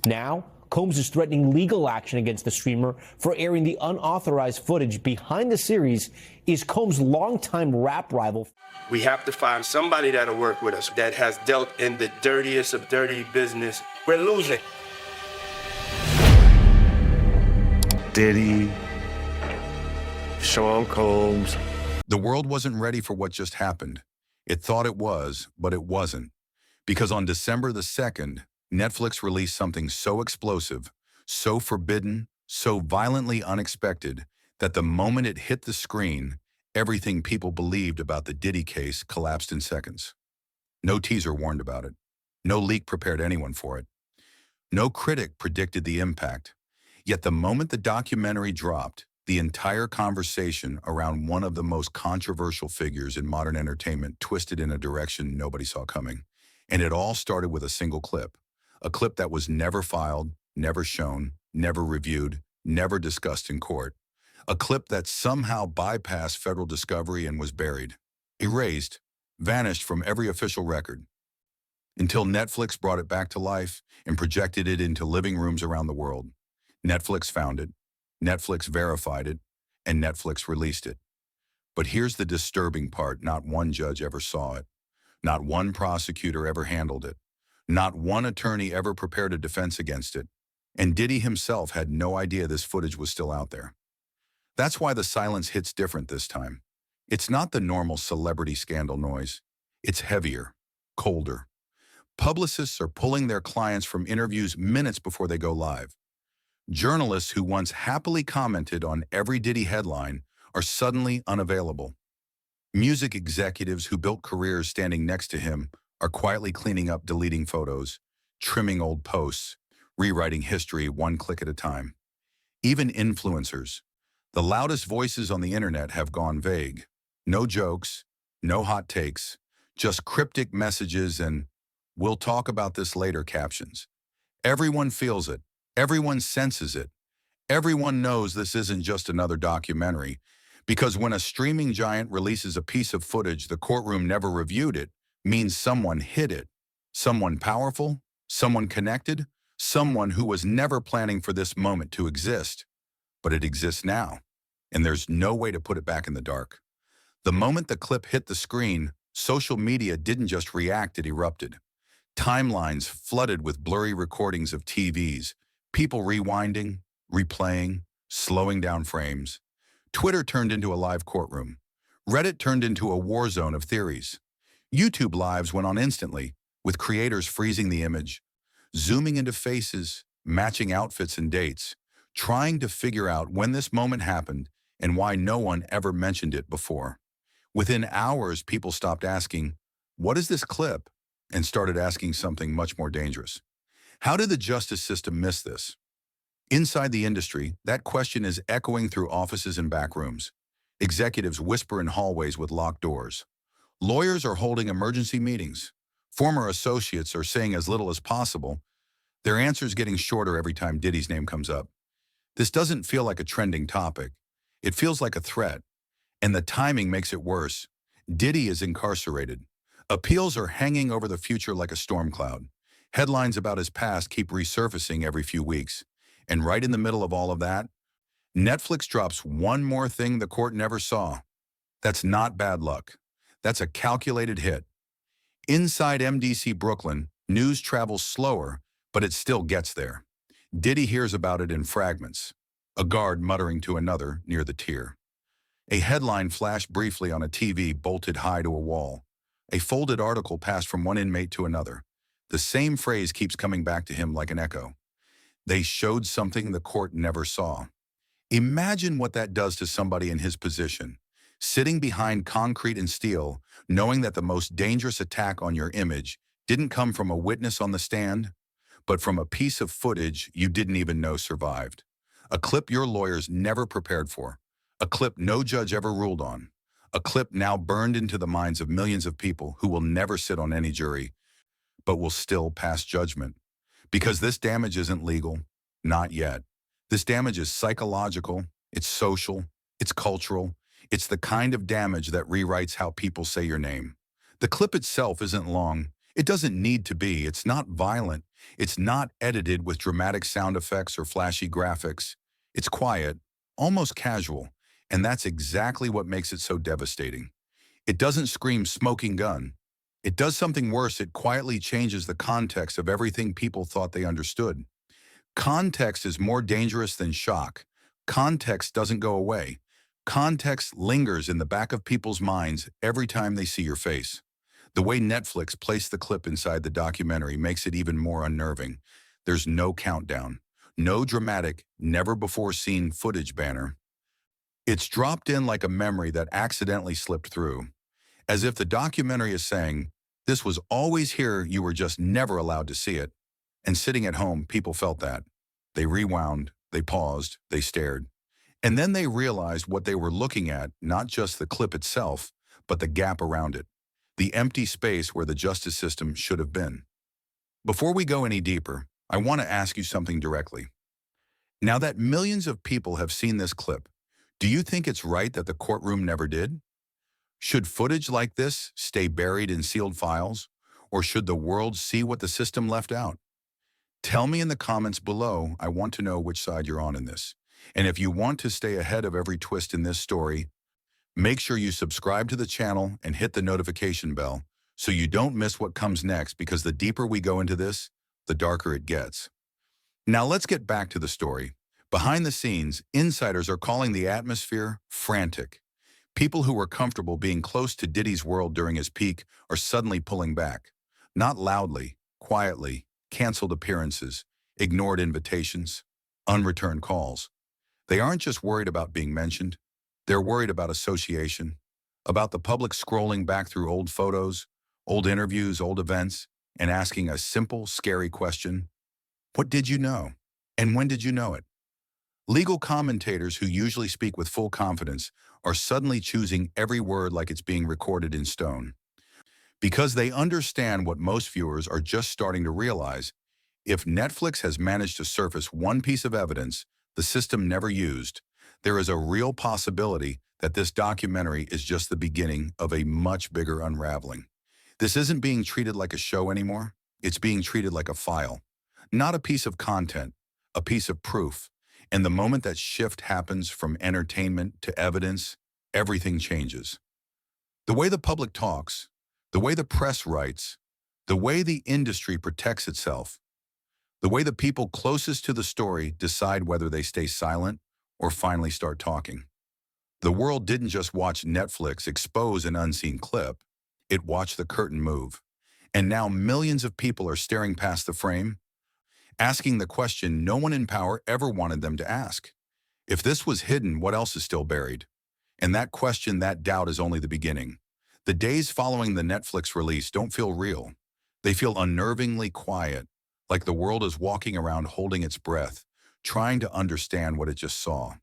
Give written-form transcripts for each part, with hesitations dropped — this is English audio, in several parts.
Now, Combs is threatening legal action against the streamer for airing the unauthorized footage. Behind the series is Combs' longtime rap rival. We have to find somebody that'll work with us that has dealt in the dirtiest of dirty business. We're losing. Diddy, Sean Combs. The world wasn't ready for what just happened. It thought it was, but it wasn't. Because on December the 2nd, Netflix released something so explosive, so forbidden, so violently unexpected, that the moment it hit the screen, everything people believed about the Diddy case collapsed in seconds. No teaser warned about it. No leak prepared anyone for it. No critic predicted the impact. Yet the moment the documentary dropped, the entire conversation around one of the most controversial figures in modern entertainment twisted in a direction nobody saw coming. And it all started with a single clip. A clip that was never filed, never shown, never reviewed, never discussed in court. A clip that somehow bypassed federal discovery and was buried, erased, vanished from every official record. Until Netflix brought it back to life and projected it into living rooms around the world. Netflix found it, Netflix verified it, and Netflix released it. But here's the disturbing part: not one judge ever saw it. Not one prosecutor ever handled it. Not one attorney ever prepared a defense against it. And Diddy himself had no idea this footage was still out there. That's why the silence hits different this time. It's not the normal celebrity scandal noise. It's heavier, colder. Publicists are pulling their clients from interviews minutes before they go live. Journalists who once happily commented on every Diddy headline are suddenly unavailable. Music executives who built careers standing next to him are quietly cleaning up deleting photos, trimming old posts, rewriting history one click at a time. Even influencers, the loudest voices on the internet, have gone vague. No jokes, no hot takes, just cryptic messages and "we'll talk about this later" captions. Everyone feels it. Everyone senses it. Everyone knows this isn't just another documentary, because when a streaming giant releases a piece of footage the courtroom never reviewed, it means someone hid it. Someone powerful, someone connected, someone who was never planning for this moment to exist. But it exists now, and there's no way to put it back in the dark. The moment the clip hit the screen, social media didn't just react, it erupted. Timelines flooded with blurry recordings of TVs, people rewinding, replaying, slowing down frames. Twitter turned into a live courtroom. Reddit turned into a war zone of theories. YouTube lives went on instantly, with creators freezing the image, zooming into faces, matching outfits and dates, trying to figure out when this moment happened and why no one ever mentioned it before. Within hours, people stopped asking, "What is this clip?" and started asking something much more dangerous. How did the justice system miss this? Inside the industry, that question is echoing through offices and back rooms. Executives whisper in hallways with locked doors. Lawyers are holding emergency meetings. Former associates are saying as little as possible. Their answers getting shorter every time Diddy's name comes up. This doesn't feel like a trending topic. It feels like a threat. And the timing makes it worse. Diddy is incarcerated. Appeals are hanging over the future like a storm cloud. Headlines about his past keep resurfacing every few weeks. And right in the middle of all of that, Netflix drops one more thing the court never saw. That's not bad luck. That's a calculated hit. Inside MDC Brooklyn, news travels slower, but it still gets there. Diddy hears about it in fragments. A guard muttering to another near the tier. A headline flashed briefly on a TV bolted high to a wall. A folded article passed from one inmate to another. The same phrase keeps coming back to him like an echo. They showed something the court never saw. Imagine what that does to somebody in his position, sitting behind concrete and steel, knowing that the most dangerous attack on your image didn't come from a witness on the stand, but from a piece of footage you didn't even know survived. A clip your lawyers never prepared for. A clip no judge ever ruled on. A clip now burned into the minds of millions of people who will never sit on any jury, but will still pass judgment. Because this damage isn't legal, not yet. This damage is psychological, it's social, it's cultural. It's the kind of damage that rewrites how people say your name. The clip itself isn't long. It doesn't need to be. It's not violent. It's not edited with dramatic sound effects or flashy graphics. It's quiet, almost casual, and that's exactly what makes it so devastating. It doesn't scream smoking gun. It does something worse. It quietly changes the context of everything people thought they understood. Context is more dangerous than shock. Context doesn't go away. Context lingers in the back of people's minds every time they see your face. The way Netflix placed the clip inside the documentary makes it even more unnerving. There's no countdown, no dramatic, never-before-seen footage banner. It's dropped in like a memory that accidentally slipped through, as if the documentary is saying, "This was always here, you were just never allowed to see it." And sitting at home, people felt that. They rewound, they paused, they stared. And then they realized what they were looking at, not just the clip itself, but the gap around it, the empty space where the justice system should have been. Before we go any deeper, I want to ask you something directly. Now that millions of people have seen this clip, do you think it's right that the courtroom never did? Should footage like this stay buried in sealed files, or should the world see what the system left out? Tell me in the comments below. I want to know which side you're on in this. And if you want to stay ahead of every twist in this story, make sure you subscribe to the channel and hit the notification bell so you don't miss what comes next, because the deeper we go into this, the darker it gets. Now let's get back to the story. Behind the scenes, insiders are calling the atmosphere frantic. People who were comfortable being close to Diddy's world during his peak are suddenly pulling back. Not loudly, quietly, canceled appearances, ignored invitations, unreturned calls. They aren't just worried about being mentioned. They're worried about association, about the public scrolling back through old photos, old interviews, old events, and asking a simple, scary question. What did you know? And when did you know it? Legal commentators who usually speak with full confidence are suddenly choosing every word like it's being recorded in stone. Because they understand what most viewers are just starting to realize: if Netflix has managed to surface one piece of evidence the system never used, there is a real possibility that this documentary is just the beginning of a much bigger unraveling. This isn't being treated like a show anymore. It's being treated like a file, not a piece of content, a piece of proof. And the moment that shift happens from entertainment to evidence, everything changes. The way the public talks, the way the press writes, the way the industry protects itself, the way the people closest to the story decide whether they stay silent or finally start talking. The world didn't just watch Netflix expose an unseen clip, it watched the curtain move. And now millions of people are staring past the frame, asking the question no one in power ever wanted them to ask. If this was hidden, what else is still buried? And that question, that doubt, is only the beginning. The days following the Netflix release don't feel real. They feel unnervingly quiet, like the world is walking around holding its breath, trying to understand what it just saw.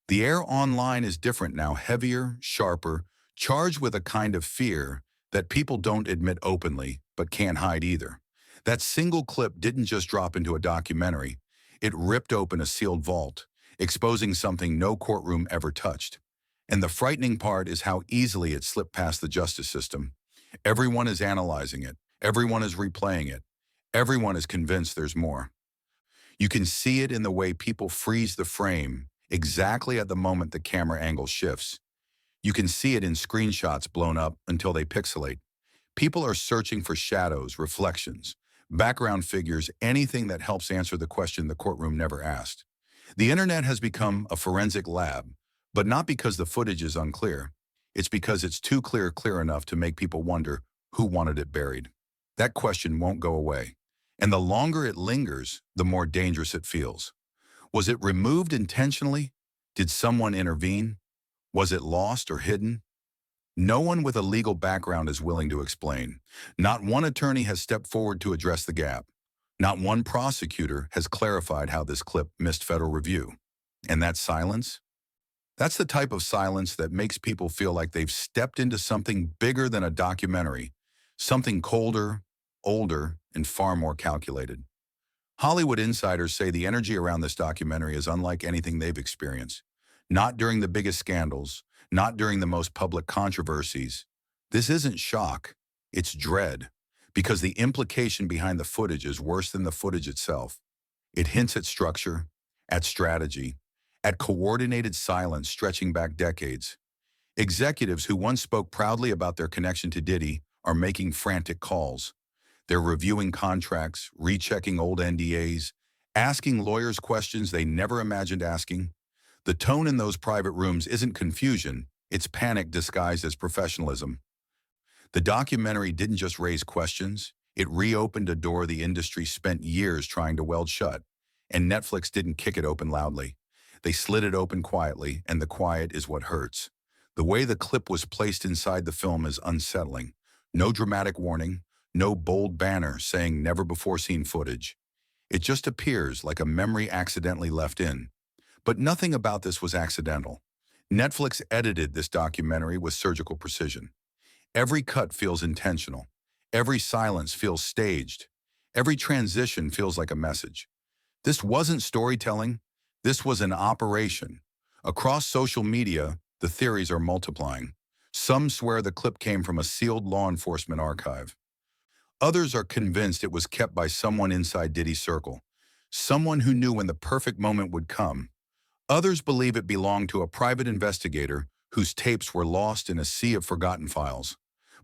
The air online is different now, heavier, sharper, charged with a kind of fear that people don't admit openly, but can't hide either. That single clip didn't just drop into a documentary. It ripped open a sealed vault, exposing something no courtroom ever touched. And the frightening part is how easily it slipped past the justice system. Everyone is analyzing it. Everyone is replaying it. Everyone is convinced there's more. You can see it in the way people freeze the frame exactly at the moment the camera angle shifts. You can see it in screenshots blown up until they pixelate. People are searching for shadows, reflections, background figures, anything that helps answer the question the courtroom never asked. The internet has become a forensic lab, but not because the footage is unclear. It's because it's too clear enough to make people wonder who wanted it buried. That question won't go away. And the longer it lingers, the more dangerous it feels. Was it removed intentionally? Did someone intervene? Was it lost or hidden? No one with a legal background is willing to explain. Not one attorney has stepped forward to address the gap. Not one prosecutor has clarified how this clip missed federal review. And that silence? That's the type of silence that makes people feel like they've stepped into something bigger than a documentary, something colder, older, and far more calculated. Hollywood insiders say the energy around this documentary is unlike anything they've experienced. Not during the biggest scandals, not during the most public controversies. This isn't shock, it's dread. because the implication behind the footage is worse than the footage itself. It hints at structure, at strategy, at coordinated silence stretching back decades. Executives who once spoke proudly about their connection to Diddy are making frantic calls. They're reviewing contracts, rechecking old NDAs, asking lawyers questions they never imagined asking. The tone in those private rooms isn't confusion, it's panic disguised as professionalism. The documentary didn't just raise questions, it reopened a door the industry spent years trying to weld shut. And Netflix didn't kick it open loudly. They slid it open quietly, and the quiet is what hurts. The way the clip was placed inside the film is unsettling. No dramatic warning, no bold banner saying never before seen footage. It just appears like a memory accidentally left in. But nothing about this was accidental. Netflix edited this documentary with surgical precision. Every cut feels intentional. Every silence feels staged. Every transition feels like a message. This wasn't storytelling. This was an operation. Across social media, the theories are multiplying. Some swear the clip came from a sealed law enforcement archive. Others are convinced it was kept by someone inside Diddy's circle, someone who knew when the perfect moment would come. Others believe it belonged to a private investigator whose tapes were lost in a sea of forgotten files.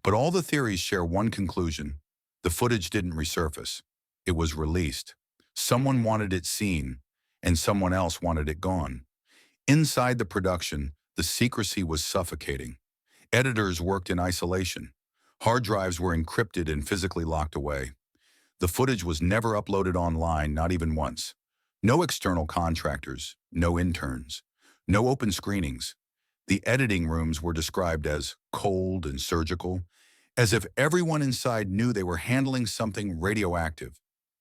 But all the theories share one conclusion. The footage didn't resurface. It was released. Someone wanted it seen, and someone else wanted it gone. Inside the production, the secrecy was suffocating. Editors worked in isolation. Hard drives were encrypted and physically locked away. The footage was never uploaded online, not even once. No external contractors, no interns, no open screenings. The editing rooms were described as cold and surgical, as if everyone inside knew they were handling something radioactive.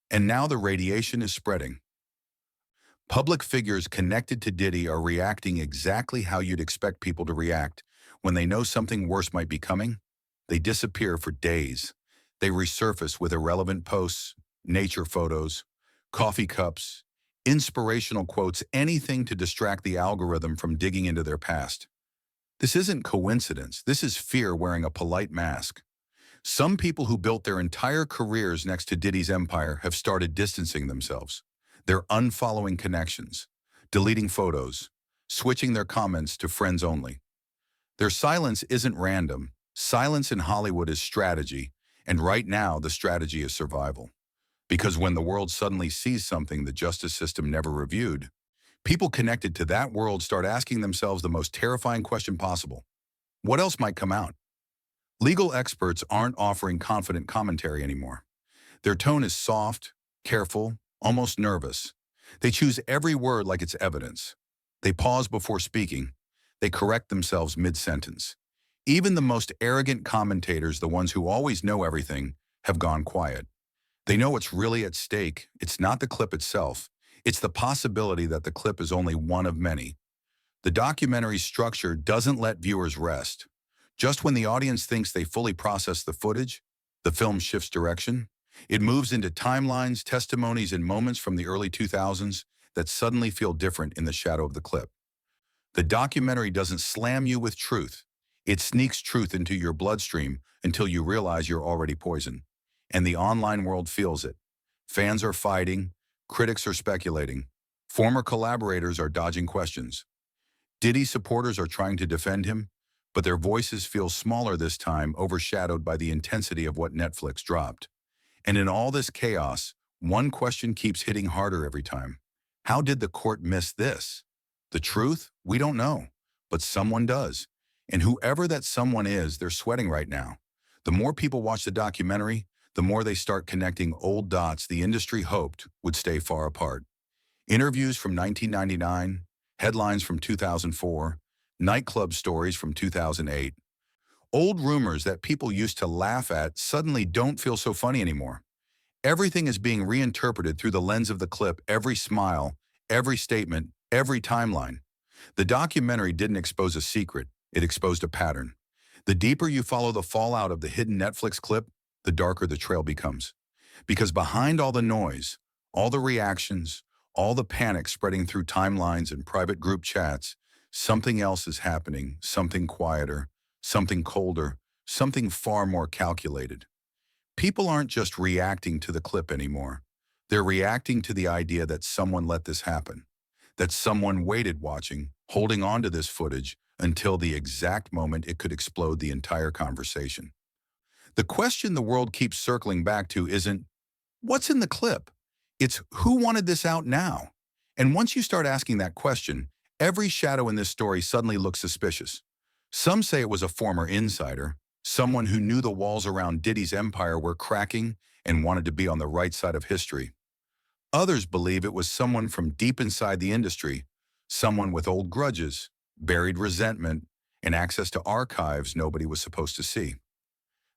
And now the radiation is spreading. Public figures connected to Diddy are reacting exactly how you'd expect people to react when they know something worse might be coming. They disappear for days. They resurface with irrelevant posts, nature photos, coffee cups, inspirational quotes, anything to distract the algorithm from digging into their past. This isn't coincidence. This is fear wearing a polite mask. Some people who built their entire careers next to Diddy's empire have started distancing themselves. They're unfollowing connections, deleting photos, switching their comments to friends only. Their silence isn't random. Silence in Hollywood is strategy, and right now the strategy is survival. Because when the world suddenly sees something the justice system never reviewed, people connected to that world start asking themselves the most terrifying question possible. What else might come out? Legal experts aren't offering confident commentary anymore. Their tone is soft, careful, almost nervous. They choose every word like it's evidence. They pause before speaking. They correct themselves mid-sentence. Even the most arrogant commentators, the ones who always know everything, have gone quiet. They know what's really at stake. It's not the clip itself. It's the possibility that the clip is only one of many. The documentary's structure doesn't let viewers rest. Just when the audience thinks they fully process the footage, the film shifts direction. It moves into timelines, testimonies, and moments from the early 2000s that suddenly feel different in the shadow of the clip. The documentary doesn't slam you with truth. It sneaks truth into your bloodstream until you realize you're already poisoned. And the online world feels it. Fans are fighting. Critics are speculating. Former collaborators are dodging questions. Diddy supporters are trying to defend him, but their voices feel smaller this time, overshadowed by the intensity of what Netflix dropped. And in all this chaos, one question keeps hitting harder every time. How did the court miss this? The truth? We don't know, but someone does. And whoever that someone is, they're sweating right now. The more people watch the documentary, the more they start connecting old dots the industry hoped would stay far apart. Interviews from 1999, headlines from 2004, nightclub stories from 2008. Old rumors that people used to laugh at suddenly don't feel so funny anymore. Everything is being reinterpreted through the lens of the clip, every smile, every statement, every timeline. The documentary didn't expose a secret, it exposed a pattern. The deeper you follow the fallout of the hidden Netflix clip, the darker the trail becomes. Because behind all the noise, all the reactions, all the panic spreading through timelines and private group chats, something else is happening, something quieter, something colder, something far more calculated. People aren't just reacting to the clip anymore. They're reacting to the idea that someone let this happen, that someone waited watching, holding on to this footage until the exact moment it could explode the entire conversation. The question the world keeps circling back to isn't, what's in the clip? It's who wanted this out now? And once you start asking that question, every shadow in this story suddenly looks suspicious. Some say it was a former insider, someone who knew the walls around Diddy's empire were cracking and wanted to be on the right side of history. Others believe it was someone from deep inside the industry, someone with old grudges, buried resentment, and access to archives nobody was supposed to see.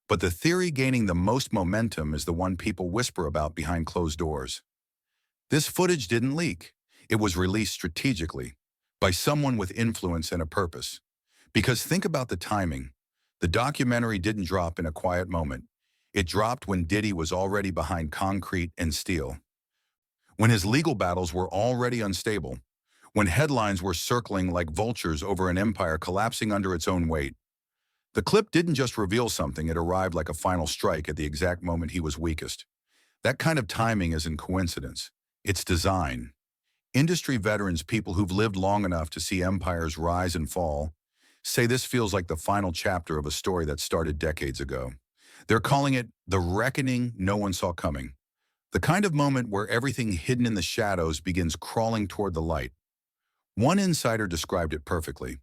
But the theory gaining the most momentum is the one people whisper about behind closed doors. This footage didn't leak. It was released strategically, by someone with influence and a purpose. Because think about the timing. The documentary didn't drop in a quiet moment. It dropped when Diddy was already behind concrete and steel. When his legal battles were already unstable. When headlines were circling like vultures over an empire collapsing under its own weight. The clip didn't just reveal something, it arrived like a final strike at the exact moment he was weakest. That kind of timing isn't coincidence. It's design. Industry veterans, people who've lived long enough to see empires rise and fall, say this feels like the final chapter of a story that started decades ago. They're calling it the reckoning no one saw coming. The kind of moment where everything hidden in the shadows begins crawling toward the light. One insider described it perfectly.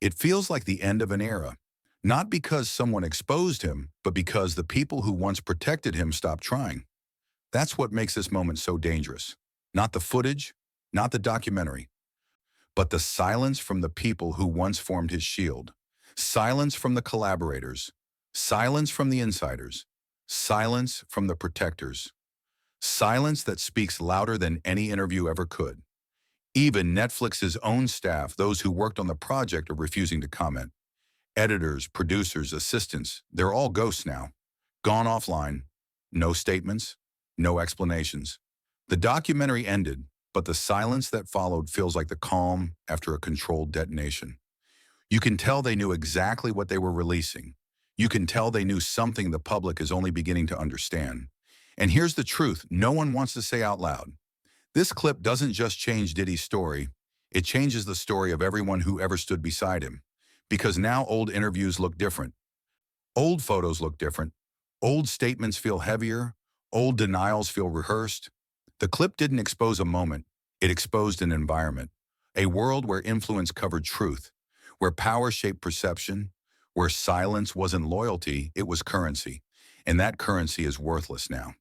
It feels like the end of an era, not because someone exposed him, but because the people who once protected him stopped trying. That's what makes this moment so dangerous. Not the footage, not the documentary, but the silence from the people who once formed his shield. Silence from the collaborators. Silence from the insiders. Silence from the protectors. Silence that speaks louder than any interview ever could. Even Netflix's own staff, those who worked on the project, are refusing to comment. Editors, producers, assistants, they're all ghosts now. Gone offline. No statements, no explanations. The documentary ended, but the silence that followed feels like the calm after a controlled detonation. You can tell they knew exactly what they were releasing. You can tell they knew something the public is only beginning to understand. And here's the truth no one wants to say out loud. This clip doesn't just change Diddy's story, it changes the story of everyone who ever stood beside him. Because now old interviews look different. Old photos look different. Old statements feel heavier. Old denials feel rehearsed. The clip didn't expose a moment, it exposed an environment. A world where influence covered truth, where power shaped perception, where silence wasn't loyalty, it was currency. And that currency is worthless now.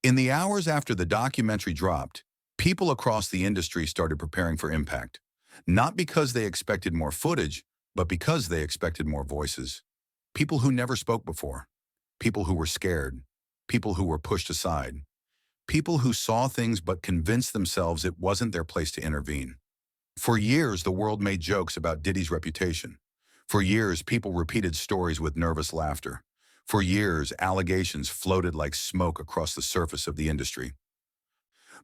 In the hours after the documentary dropped, people across the industry started preparing for impact. Not because they expected more footage, but because they expected more voices. People who never spoke before. People who were scared. People who were pushed aside. People who saw things but convinced themselves it wasn't their place to intervene. For years, the world made jokes about Diddy's reputation. For years, people repeated stories with nervous laughter. For years, allegations floated like smoke across the surface of the industry.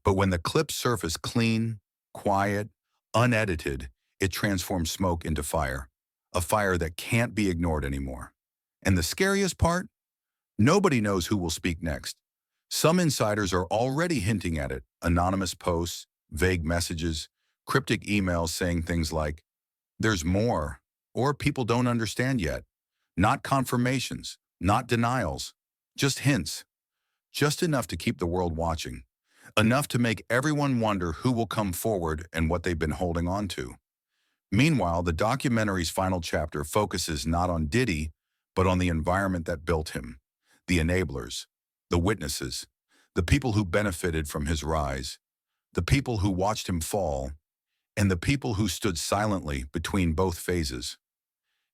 But when the clip surfaced clean, quiet, unedited, it transformed smoke into fire. A fire that can't be ignored anymore. And the scariest part? Nobody knows who will speak next. Some insiders are already hinting at it. Anonymous posts, vague messages, cryptic emails saying things like, "There's more," or "People don't understand yet." Not confirmations, not denials, just hints. Just enough to keep the world watching. Enough to make everyone wonder who will come forward and what they've been holding on to. Meanwhile, the documentary's final chapter focuses not on Diddy, but on the environment that built him. The enablers, the witnesses, the people who benefited from his rise, the people who watched him fall, and the people who stood silently between both phases.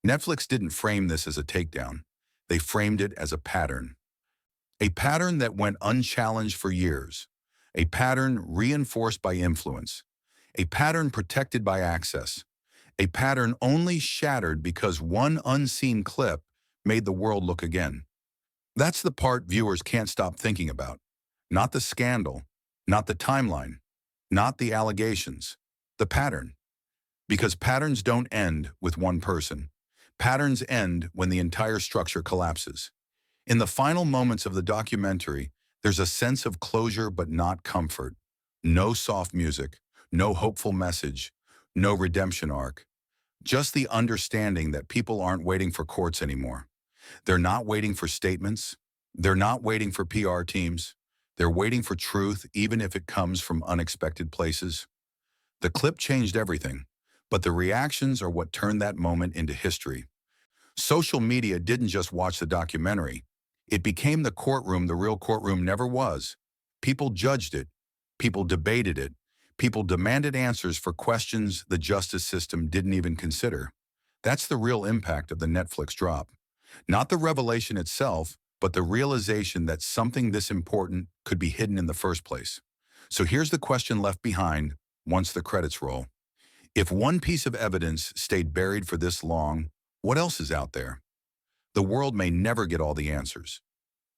Netflix didn't frame this as a takedown. They framed it as a pattern. A pattern that went unchallenged for years. A pattern reinforced by influence. A pattern protected by access. A pattern only shattered because one unseen clip made the world look again. That's the part viewers can't stop thinking about. Not the scandal, not the timeline, not the allegations, the pattern. Because patterns don't end with one person. Patterns end when the entire structure collapses. In the final moments of the documentary, there's a sense of closure but not comfort. No soft music, no hopeful message, no redemption arc. Just the understanding that people aren't waiting for courts anymore. They're not waiting for statements. They're not waiting for PR teams. They're waiting for truth, even if it comes from unexpected places. The clip changed everything, but the reactions are what turned that moment into history. Social media didn't just watch the documentary. It became the courtroom the real courtroom never was. People judged it. People debated it. People demanded answers for questions the justice system didn't even consider. That's the real impact of the Netflix drop. Not the revelation itself, but the realization that something this important could be hidden in the first place. So here's the question left behind once the credits roll. If one piece of evidence stayed buried for this long, what else is out there? The world may never get all the answers,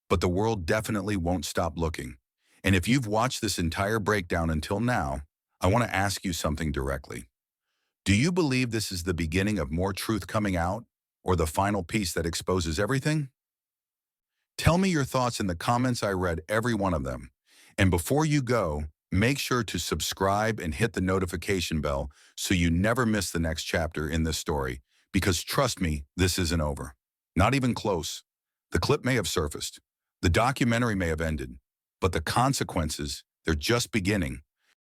but the world definitely won't stop looking. And if you've watched this entire breakdown until now, I want to ask you something directly. Do you believe this is the beginning of more truth coming out, or the final piece that exposes everything? Tell me your thoughts in the comments. I read every one of them. And before you go, make sure to subscribe and hit the notification bell so you never miss the next chapter in this story, because trust me, this isn't over. Not even close. The clip may have surfaced. The documentary may have ended. But the consequences, they're just beginning.